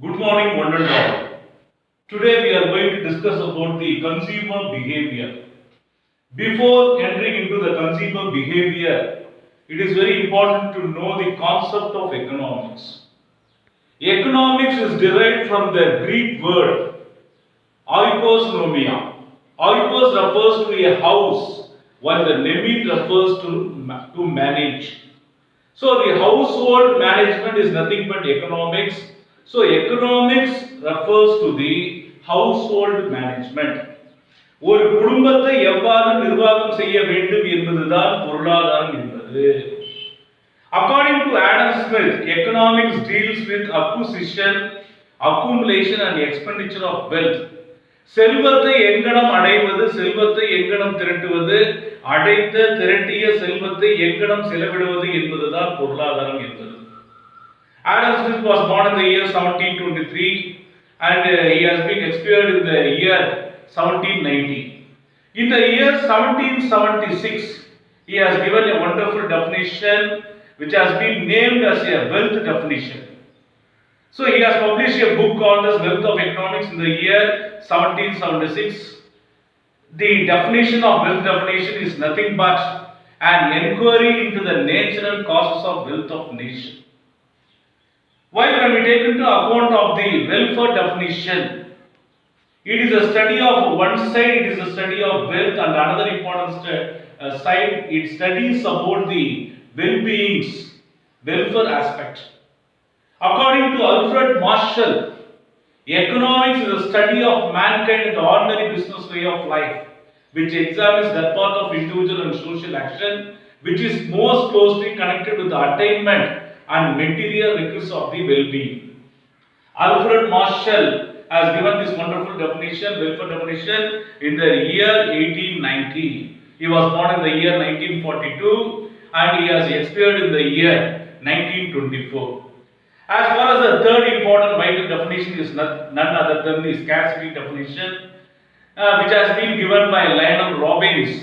Good morning, one and all. Today we are going to discuss about the consumer behavior. Before entering into the consumer behavior, it is very important to know the concept of economics. Economics is derived from the Greek word oikosnomia. Oikos refers to a house, while the nemit refers to manage. So the household management is nothing but economics. So economics refers to the household management. ஒரு குடும்பத்தை எவ்வாறு நிர்வாகம் செய்ய வேண்டும் என்பதுதான் பொருளாதாரம் என்பது. According to Adam Smith, economics deals with acquisition, accumulation and expenditure of wealth. செல்வத்தை எங்கனம் அடைவது, செல்வத்தை எங்கனம் திரட்டுவது, அடைத்த திரட்டிய செல்வத்தை எங்கனம் செலவிடுவது என்பதுதான் பொருளாதாரம் என்பது. Adam Smith was born in the year 1723 and he has been expired in the year 1790. In the year 1776, he has given a wonderful definition which has been named as a wealth definition. So he has published a book called as Wealth of Economics in the year 1776. The definition of wealth definition is nothing but an inquiry into the nature and causes of wealth of nation. While when we take into account of the welfare definition, it is a study of one side, it is a study of wealth, and another important side, it studies about the well-being's welfare aspect. According to Alfred Marshall, economics is a study of mankind in the ordinary business way of life, which examines that part of individual and social action which is most closely connected with the attainment and material requisites of the well-being. Alfred Marshall has given this wonderful definition, welfare definition, in the year 1890. He was born in the year 1942 and he has expired in the year 1924. As far as the third important vital definition is none other than the scarcity definition, which has been given by Lionel Robbins.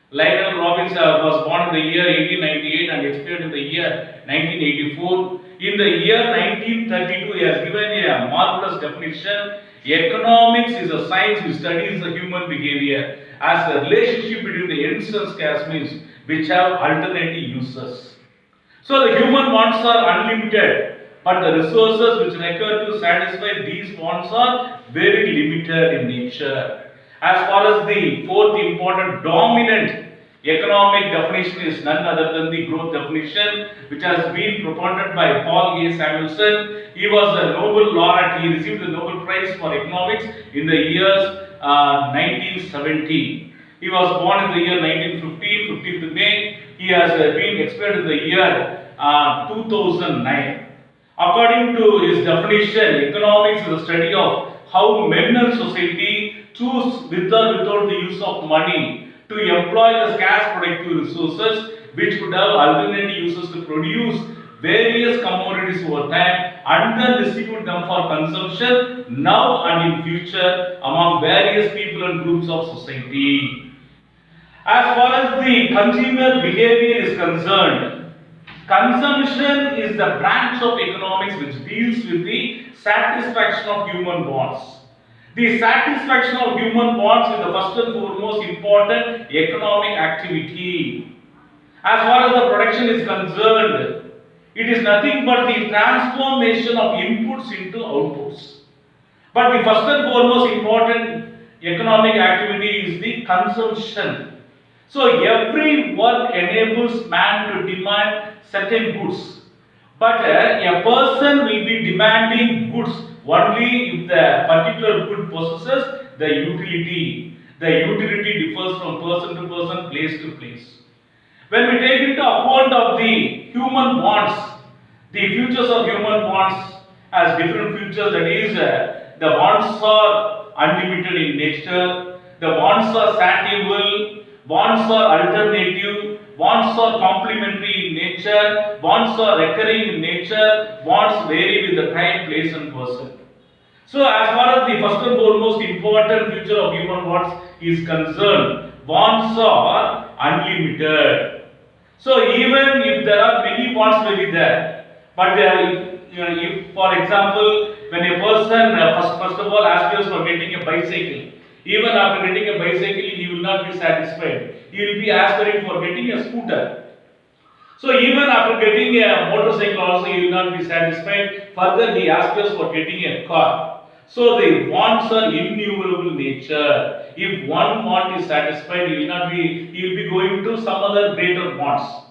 Lionel Robbins was born in the year 1898 and expired in the year 1984. In the year 1932, he has given a marvelous definition. Economics is a science which studies the human behavior as the relationship between the ends and scarce means which have alternative uses. So the human wants are unlimited, but the resources which require to satisfy these wants are very limited in nature. As far as the fourth important dominant economic definition is none other than the growth definition, which has been propounded by Paul A. Samuelson. He was a Nobel laureate. He received the Nobel Prize for Economics in the years 1970. He was born in the year 1915, 15th May. He has been expired in the year 2009. According to his definition, economics is a study of how men and society choose with or without the use of money to employ the scarce productive resources which could have alternative uses to produce various commodities over time and then distribute them for consumption now and in future among various people and groups of society. As far as the consumer behavior is concerned, consumption is the branch of economics which deals with the satisfaction of human wants. The satisfaction of human wants is the first and foremost important economic activity. As far as the production is concerned, it is nothing but the transformation of inputs into outputs. But the first and foremost important economic activity is the consumption. So every work enables man to demand certain goods. But a person will be demanding goods only if the particular good possesses the utility. The utility differs from person to person, place to place. When we take into account of the human wants, the futures of human wants as different futures, that is, the wants are unlimited in nature, the wants are satiable, wants are alternative, wants are complementary in nature, wants are recurring in nature, wants vary with the time, place and person. So as far as the first and foremost important feature of human wants is concerned, wants are unlimited. So even if there are many wants may be there, but if for example when a person first of all aspires for getting a bicycle, even after getting a bicycle, he will not be satisfied. He will be aspiring for getting a scooter. So even after getting a motorcycle also, he will not be satisfied. Further, he aspires for getting a car. So the wants are innumerable nature. If one want is satisfied, he will be going to some other greater wants.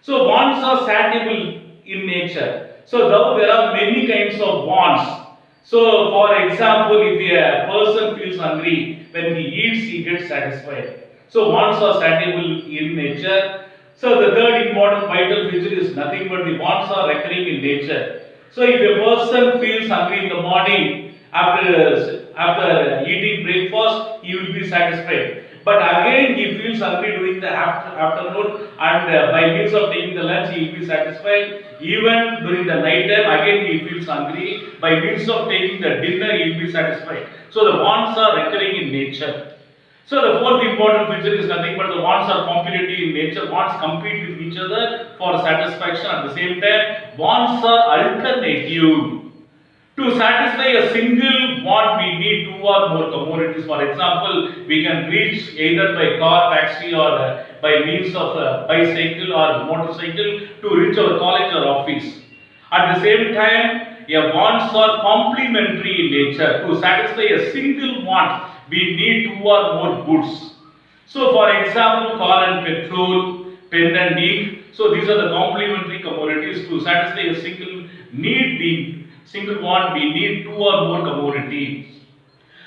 So wants are satiable in nature. So though there are many kinds of wants. So for example, if a person feels hungry, when he eats, he gets satisfied. So wants are satiable in nature. So the third important vital feature is nothing but the wants are recurring in nature. So if a person feels hungry in the morning, after eating breakfast, he will be satisfied. But again, he feels hungry during the afternoon, and by means of taking the lunch, he will be satisfied. Even during the night time, again he feels hungry. By means of taking the dinner, he will be satisfied. So the wants are recurring in nature. So the fourth important feature is nothing but the wants are competitive in nature. Wants compete with each other for satisfaction. At the same time, wants are alternative. To satisfy a single want, we need two or more commodities. For example, we can reach either by car, taxi, or by means of bicycle or motorcycle to reach our college or office. At the same time, wants are complementary in nature. To satisfy a single want, we need two or more goods. So, for example, car and petrol, pen and ink. So, these are the complementary commodities. To satisfy a single want, we need two or more commodities.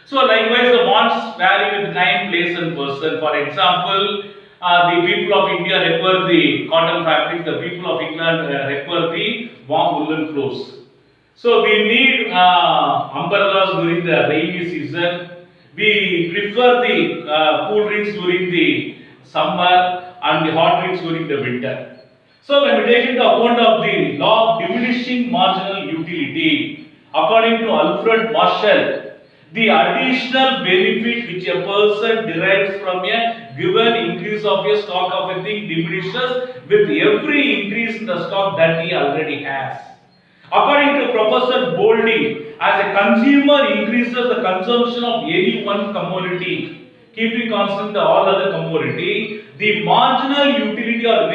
So likewise, the wants vary with time, place and person. For example, the people of India require the cotton fabric, the people of England require the warm woolen clothes. So we need umbrellas during the rainy season. We prefer the cool drinks during the summer and the hot drinks during the winter. So when we take into account of the law of diminishing marginal utility, according to Alfred Marshall, the additional benefit which a person derives from a given increase of a stock of a thing diminishes with every increase in the stock that he already has. According to Professor Boulding, as a consumer increases the consumption of any one commodity, keeping constant all other commodity, the marginal utility or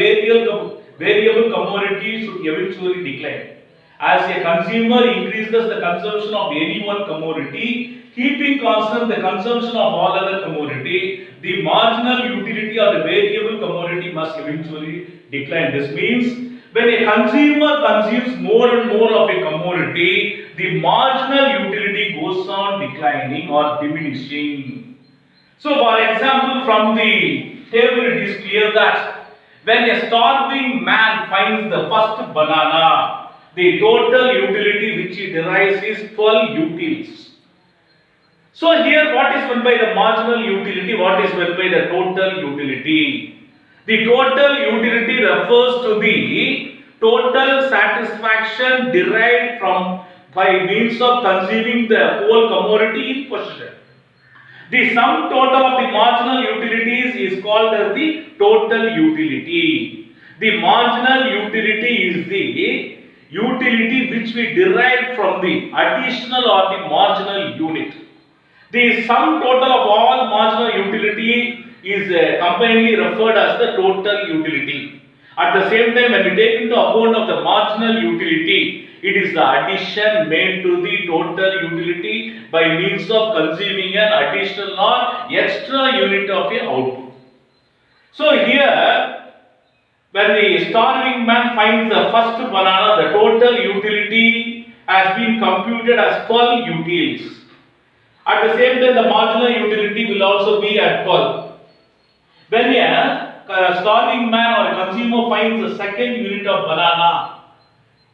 variable commodity should eventually decline. As a consumer increases the consumption of any one commodity, keeping constant the consumption of all other commodity, the marginal utility or the variable commodity must eventually decline. This means when a consumer consumes more and more of a commodity, the marginal utility goes on declining or diminishing. So, for example, from the table it is clear that when a starving man finds the first banana, the total utility which he derives is 12 utils. So here what is meant by the marginal utility, what is meant by the total utility? The total utility refers to the total satisfaction derived from by means of consuming the whole commodity in possession. The sum total of the marginal utilities is called as the total utility. The marginal utility is the utility which we derive from the additional or the marginal unit. The sum total of all marginal utility is commonly referred as the total utility. At the same time, when we take into account of the marginal utility, it is the addition made to the total utility by means of consuming an additional or extra unit of a output. So here, when the starving man finds the first banana, the total utility has been computed as 12 utils. At the same time, the marginal utility will also be at 12. When a starving man or a consumer finds the second unit of banana,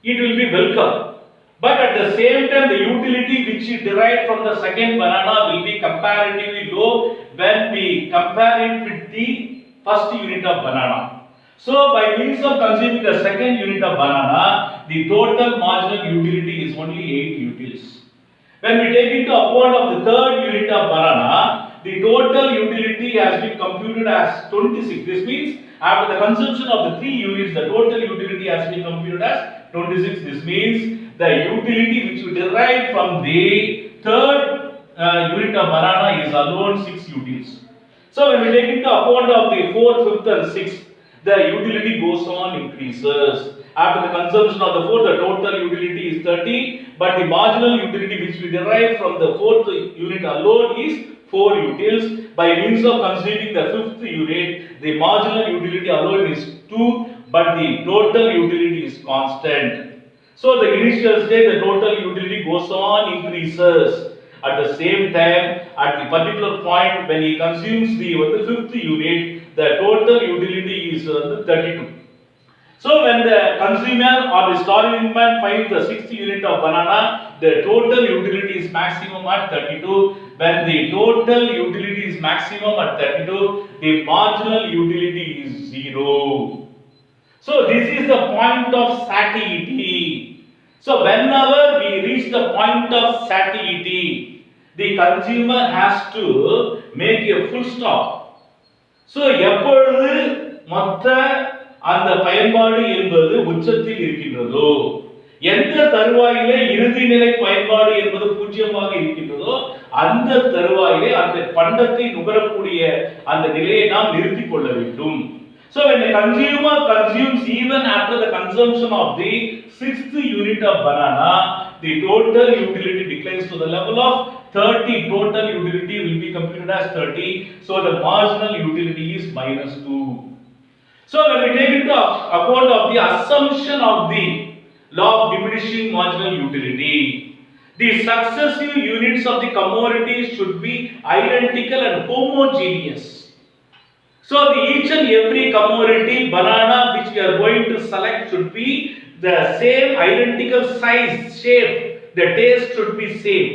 it will be welcome. But at the same time, the utility which is derived from the second banana will be comparatively low when we compare it with the first unit of banana. So, by means of consuming the second unit of banana, the total marginal utility is only 8 utils. When we take into account of the third unit of banana, the total utility has been computed as 26. This means after the consumption of the 3 units, the total utility has been computed as 26. This means the utility which we derive from the third unit of banana is alone 6 utils. So when we take into account of the 4th, 5th and 6th, the utility goes on increases. After the consumption of the 4th, the total utility is 30, but the marginal utility which we derive from the 4th unit alone is 4 utils. By means of consuming the 5th unit, the marginal utility alone is 2, but the total utility is constant. So the initial stage, the total utility goes on increases. At the same time, at the particular point when he consumes the 5th unit, the total utility is 32. So when the consumer or the starving man finds the 6th unit of banana, the total utility is maximum at 32. When the total utility is maximum at 32, the marginal utility is 0. So this is the point of satiety. So whenever we reach the point of satiety, the consumer has to make a full stop. So எப்பொழுது மொத்த அந்த பயன்பாடு என்பது உச்சத்தில் இருக்கின்றதோ, எந்த தருவாயிலே இறுதி நிலை பயன்பாடு என்பது பூஜ்யமாக இருக்கின்றதோ, அந்த தருவாயிலே அந்த பண்டத்தை நுகரக்கூடிய அந்த நிலையை நாம் நிறுத்திக் கொள்ள வேண்டும். So when the consumer consumes even after the consumption of the 6th unit of banana, the total utility declines to the level of 30. Total utility will be computed as 30. So the marginal utility is minus 2. So when we take into account of the assumption of the law of diminishing marginal utility, the successive units of the commodity should be identical and homogeneous. So each and every commodity banana which we are going to select should be the same identical size, shape, the taste should be same.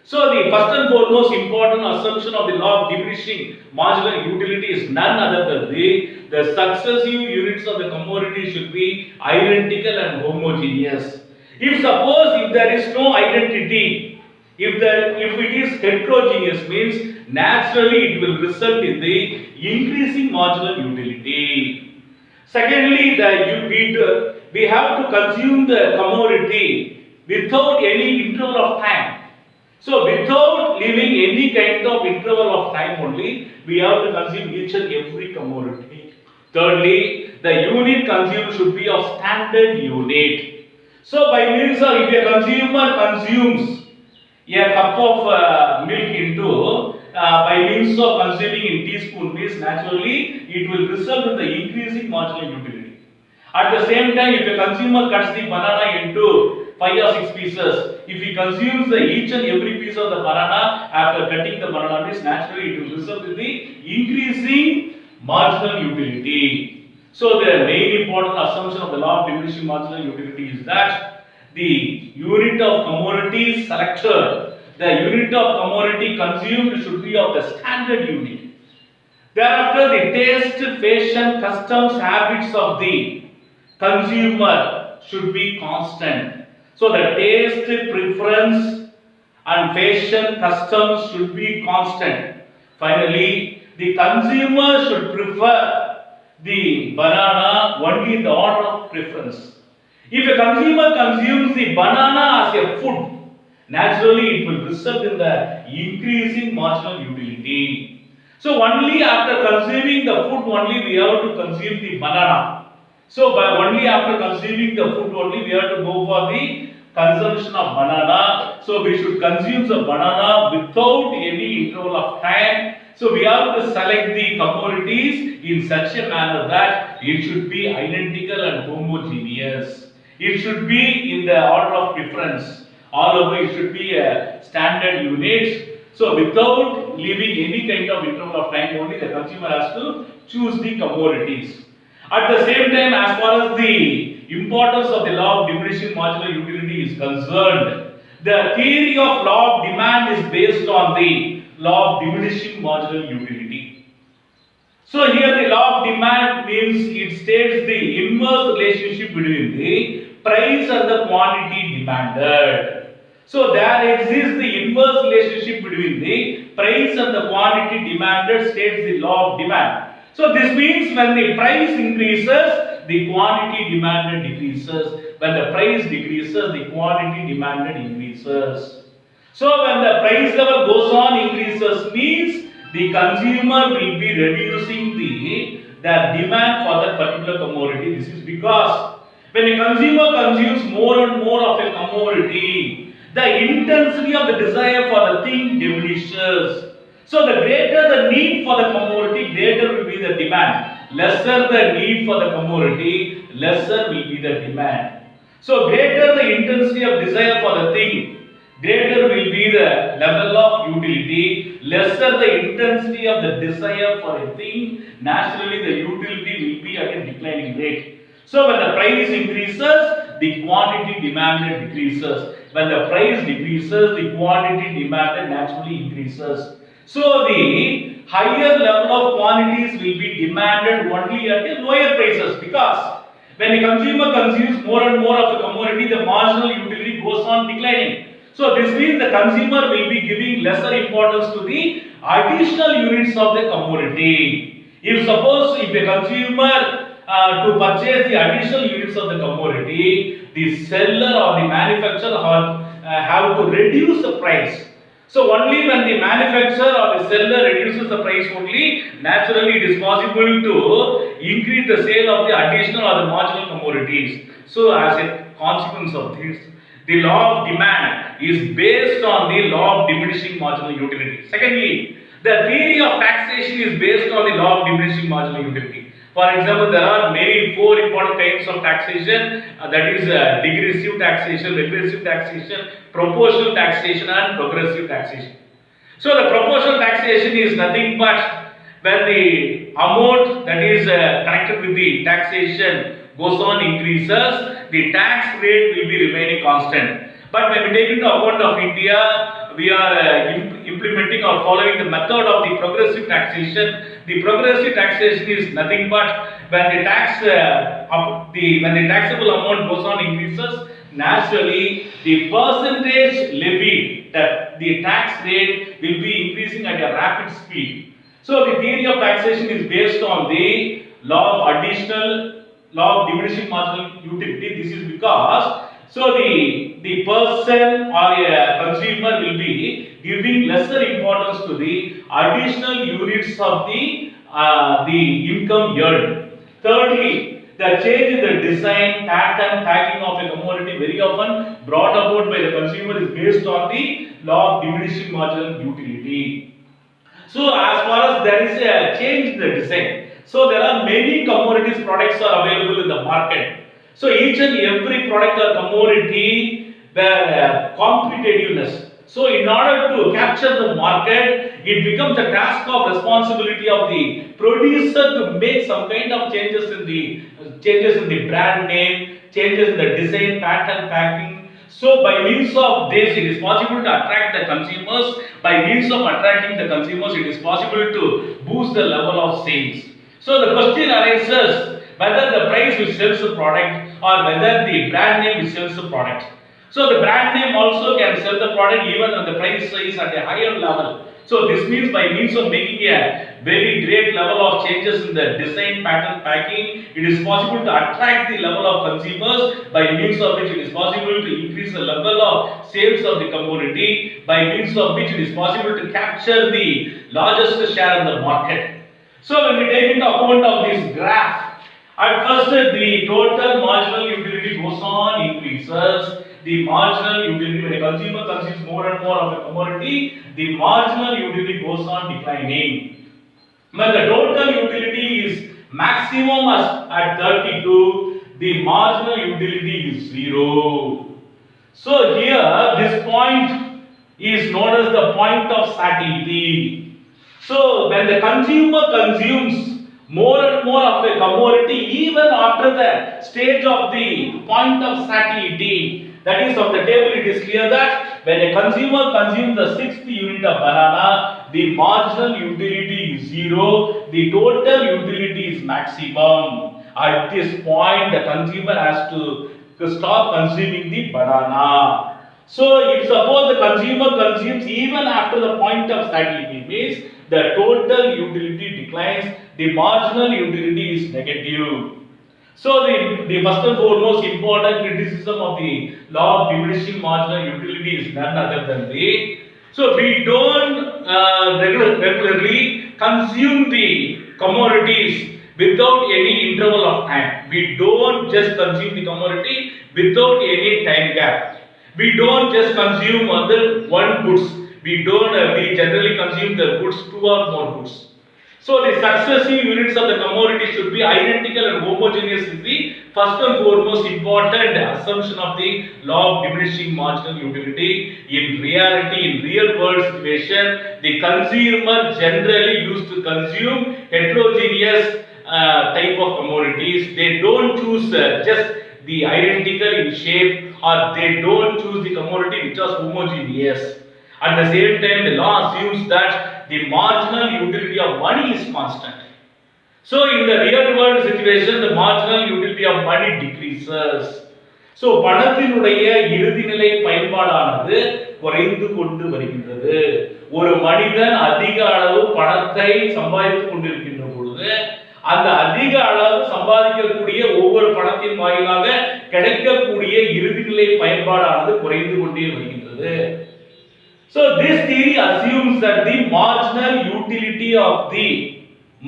So the first and foremost important assumption of the law of diminishing marginal utility is none other than the successive units of the commodity should be identical and homogeneous. If there is no identity, if it is heterogeneous, means naturally it will result in the increasing marginal utility. Secondly, we have to consume the commodity without any interval of time. So without leaving any kind of interval of time only, we have to consume each and every commodity. Thirdly, the unit consumed should be of standard unit. So by means of, if a consumer consumes a cup of milk into by means of consuming in teaspoon, means naturally it will result in the increasing marginal utility. At the same time, if a consumer cuts the banana into 5 or 6 pieces, if he consumes each and every piece of the banana after cutting the banana, means naturally it will result in the increasing marginal utility. So the main important assumption of the law of diminishing marginal utility is that the unit of commodity selected, the unit of commodity consumed should be of the standard unit. Thereafter, the taste, fashion, customs, habits of the consumer should be constant. So the taste, preference and fashion, customs should be constant. Finally, the consumer should prefer the banana only in the order of preference. If a consumer consumes the banana as a food, naturally it will result in the increasing marginal utility. So only after consuming the food only we have to consume the banana. So only after consuming the food only we have to go for the consumption of banana. So we should consume the banana without any interval of time. So we have to select the commodities in such a manner that it should be identical and homogeneous. It should be in the order of preference. All over it should be a standard unit. So without leaving any kind of interval of time only, the consumer has to choose the commodities. At the same time, as far as the importance of the law of diminishing marginal utility is concerned, the theory of law of demand is based on the law of diminishing marginal utility. So here the law of demand means it states the inverse relationship between the price and the quantity demanded. So there exists the inverse relationship between the price and the quantity demanded, states the law of demand. So this means when the price increases, the quantity demanded decreases. When the price decreases, the quantity demanded increases. So when the price level goes on increases means the consumer will be reducing the demand for that particular commodity. This is because when a consumer consumes more and more of a commodity, the intensity of the desire for the thing diminishes. So the greater the need for the commodity, greater will be the demand. Lesser the need for the commodity, lesser will be the demand. So greater the intensity of desire for the thing, greater will be the level of utility, lesser the intensity of the desire for a thing, naturally the utility will be at a declining rate. So when the price increases, the quantity demanded decreases. When the price decreases, the quantity demanded naturally increases. So the higher level of quantities will be demanded only at a lower prices, because when a consumer consumes more and more of the commodity, the marginal utility goes on declining. So this means the consumer will be giving lesser importance to the additional units of the commodity. If suppose if a consumer to purchase the additional units of the commodity, the seller or the manufacturer have to reduce the price. So only when the manufacturer or the seller reduces the price only, naturally it is possible to increase the sale of the additional or the marginal commodities. So as a consequence of this, the law of demand is based on the law of diminishing marginal utility. Secondly, the theory of taxation is based on the law of diminishing marginal utility. For example, there are four important kinds of taxation, that is degressive taxation, regressive taxation, proportional taxation and progressive taxation. So the proportional taxation is nothing but when the amount that is connected with the taxation goes on increases, the tax rate will be remaining constant. But when we take into account of India, we are implementing or following the method of the progressive taxation. The progressive taxation is nothing but when the when the taxable amount goes on increases, naturally the percentage levied, the tax rate will be increasing at a rapid speed. So the theory of taxation is based on the law of diminishing marginal utility. This is because the person or a consumer will be giving lesser importance to the additional units of the income earned. Thirdly, the change in the design, pattern, packing of a commodity very often brought about by the consumer is based on the law of diminishing marginal utility. So as far as there is a change in the design, so there are many commodities products are available in the market. So each and every product or commodity their competitiveness. So in order to capture the market, it becomes a task of responsibility of the producer to make some kind of changes in the brand name, changes in the design, pattern, packing. So by means of this, it is possible to attract the consumers. By means of attracting the consumers, it is possible to boost the level of sales. So the question arises whether the price which sells the product or whether the brand name which sells the product. So the brand name also can sell the product even when the price is at a higher level. So this means by means of making a very great level of changes in the design, pattern, packing, it is possible to attract the level of consumers, by means of which it is possible to increase the level of sales of the commodity, by means of which it is possible to capture the largest share in the market. So when we take into account of this graph, at first the total marginal utility goes on increases. The marginal utility, when a consumer consumes more and more of a commodity, the marginal utility goes on declining. When the total utility is maximum at 32, the marginal utility is 0. So here this point is known as the point of satiety. So when the consumer consumes more and more of a commodity, even after the stage of the point of satiety, that is, of the table it is clear that when a consumer consumes the 6th unit of banana, the marginal utility is 0, the total utility is maximum. At this point, the consumer has to stop consuming the banana. So if suppose the consumer consumes even after the point of satiety, means the total utility declines, the marginal utility is negative. So the first and foremost important criticism of the law of diminishing marginal utility is none other than the, so we don't regularly consume the commodities without any interval of time. We don't just consume the commodity without any time gap. We don't just consume other one goods. We don't. We generally consume the goods, two or more goods. So the successive units of the commodity should be identical and homogeneous is the first and foremost important assumption of the law of diminishing marginal utility. In reality, in real world situation, the consumer generally used to consume heterogeneous type of commodities. They don't choose just the identical in shape, or they don't choose the commodity which was homogeneous. At the same time, the law assumes that the marginal utility of money is constant. So, in the real world situation, the marginal utility of money decreases. So, பணத்தினுடைய இறுதிநிலை பயன்பாடானது குறைந்து கொண்டு வருகின்றது. ஒரு மனிதன் அதிக அளவு பணத்தை சம்பாதித்துக் கொண்டிருக்கின்ற பொழுது அந்த அதிக அளவு சம்பாதிக்கக்கூடிய ஒவ்வொரு பணத்தின் வாயிலாக கிடைக்கக்கூடிய இறுதிநிலை பயன்பாடானது குறைந்து கொண்டே வருகின்றது. So this theory assumes that the marginal utility of the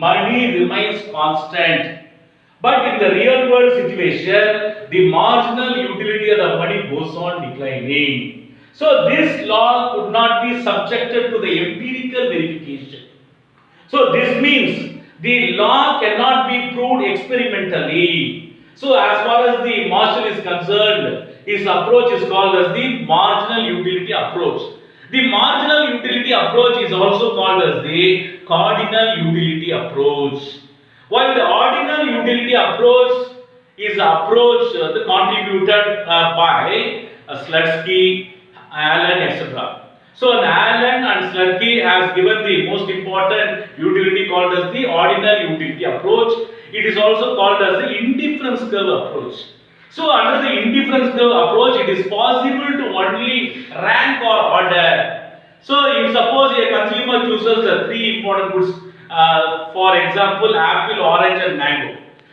money remains constant. But in the real world situation, the marginal utility of the money goes on declining. So this law could not be subjected to the empirical verification. So this means the law cannot be proved experimentally. So as far as the Marshall is concerned, his approach is called as the marginal utility approach. The marginal utility approach is also called as the cardinal utility approach. While the ordinal utility approach is the approach contributed by Slutsky, Allen, etc. So Allen and Slutsky has given the most important utility called as the ordinal utility approach. It is also called as the indifference curve approach. So under the indifference curve approach, it is possible to only rank or order. So if suppose a consumer chooses the three important goods, for example, apple, orange and mango.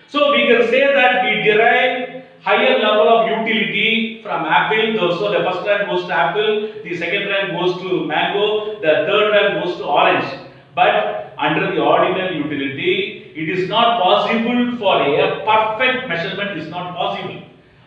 So we can say that we derive higher level of utility from apple. So the first rank goes to apple, the second rank goes to mango, the third rank goes to orange. But under the ordinal utility, it is not possible for a perfect measurement is not possible.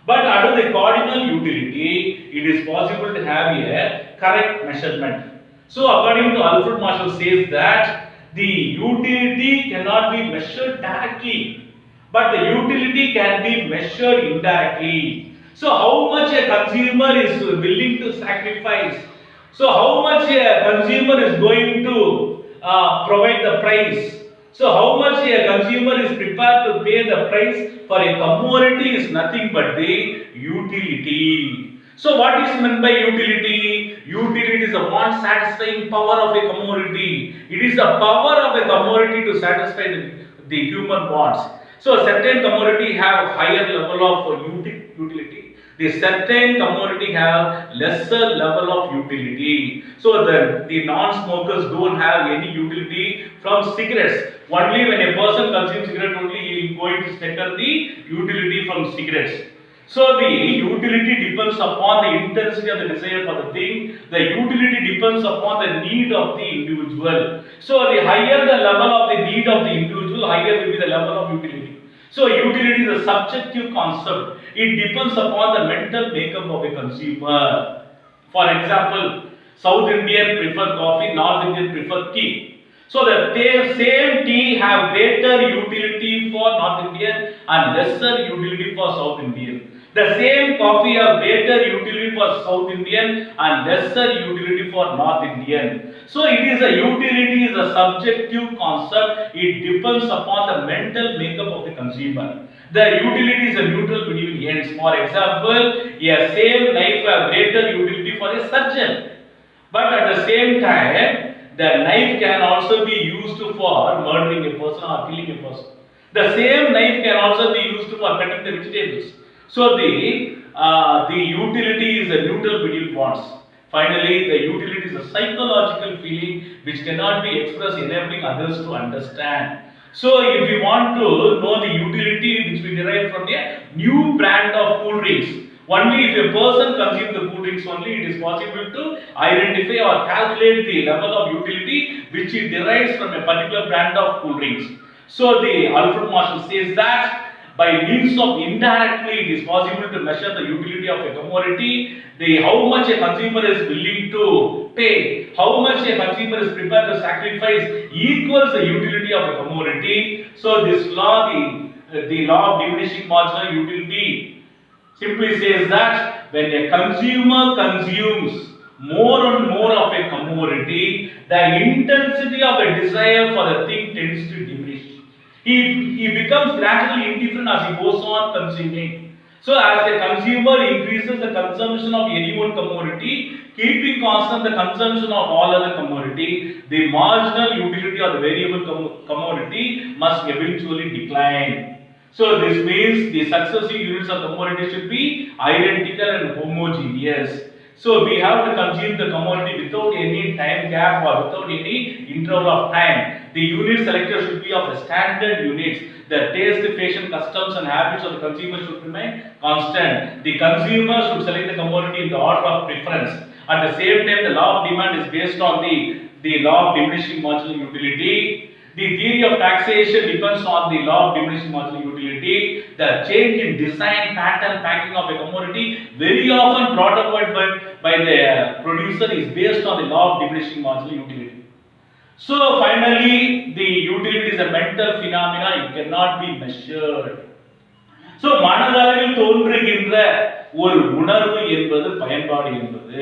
But under the cardinal utility, it is possible to have a correct measurement. So according to Alfred Marshall says that the utility cannot be measured directly, but the utility can be measured indirectly. So how much a consumer is willing to sacrifice? So how much a consumer is going to provide the price? So how much a consumer is prepared to pay the price for a commodity is nothing but the utility. So what is meant by utility? Utility is the one satisfying power of a commodity. It is the power of a commodity to satisfy the human wants. So certain commodity have higher level of utility. The certain commodity have lesser level of utility. So the non-smokers don't have any utility from cigarettes. Only when a person consumes cigarette only he is going to sector the utility from cigarettes. So the utility depends upon the intensity of the desire for the thing. The utility depends upon the need of the individual. So the higher the level of the need of the individual, higher will be the level of utility. So utility is a subjective concept. It depends upon the mental makeup of a consumer. For example, South Indian prefer coffee, North Indian prefer tea. So the same tea have greater utility for North Indian and lesser utility for South Indian. The same coffee have greater utility for South Indian and lesser utility for North Indian. So it is a utility is a subjective concept. It depends upon the mental makeup of the consumer. The utility is a neutral between ends. For example, a same knife have greater utility for a surgeon. But at the same time, the knife can also be used for murdering a person or killing a person. The same knife can also be used for cutting the vegetables. So the utility is a neutral between wants. Finally, the utility is a psychological feeling which cannot be expressed enabling others to understand. So if we want to know the utility which we derive from a new brand of cool drinks, only if a person consumes the cool drinks only, it is possible to identify or calculate the level of utility which it derives from a particular brand of cool drinks. So the Alfred Marshall says that by means of indirectly it is possible to measure the utility of a commodity, how much a consumer is willing to pay, how much a consumer is prepared to sacrifice equals the utility of a commodity. So this law, the law of diminishing marginal utility, simply says that when a consumer consumes more and more of a commodity, the intensity of a desire for the thing tends to diminish. He becomes gradually indifferent as he goes on consuming. So as the consumer increases the consumption of any one commodity, keeping constant the consumption of all other commodity, the marginal utility of the variable commodity must eventually decline. So this means the successive units of commodity should be identical and homogeneous. So we have to consume the commodity without any time gap or without any interval of time. The unit selected should be of the standard units. The taste, fashion, customs and habits of the consumer should remain constant. The consumer should select the commodity in the order of preference. At the same time, the law of demand is based on the law of diminishing marginal utility. The theory of taxation depends on the law of diminishing marginal utility. The change in design, pattern, packing of a commodity, very often brought about by the producer, is based on the law of diminishing marginal utility. So finally, the utility is a mental phenomena, it cannot be measured. So மனதளவில் தோன்றுகின்ற ஒரு உணர்வு என்பது பயன்பாடு என்பது.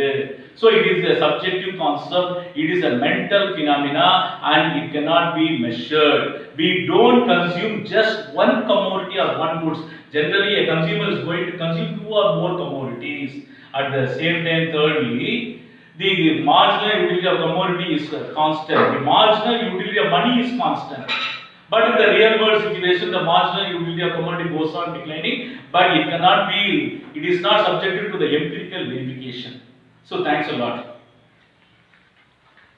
So it is a subjective concept, it is a mental phenomena and it cannot be measured. We don't consume just one commodity or one goods. Generally a consumer is going to consume two or more commodities. At the same time, thirdly, the marginal utility of commodity is constant. The marginal utility of money is constant. But in the real world situation, the marginal utility of commodity goes on declining, but it cannot be, it is not subjected to the empirical verification. So thanks a lot.